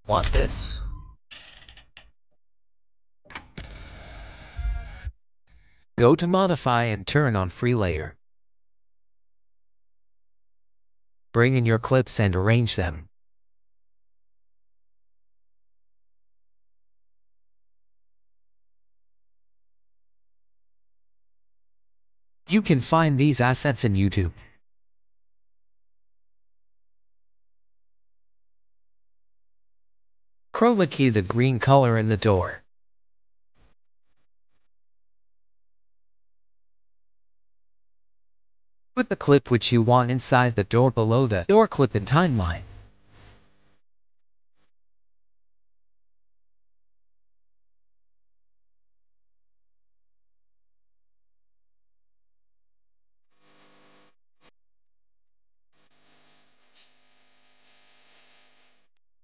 Want this? Go to Modify and turn on Free Layer. Bring in your clips and arrange them. You can find these assets in YouTube. Chroma key the green color in the door. Put the clip which you want inside the door below the door clip in timeline.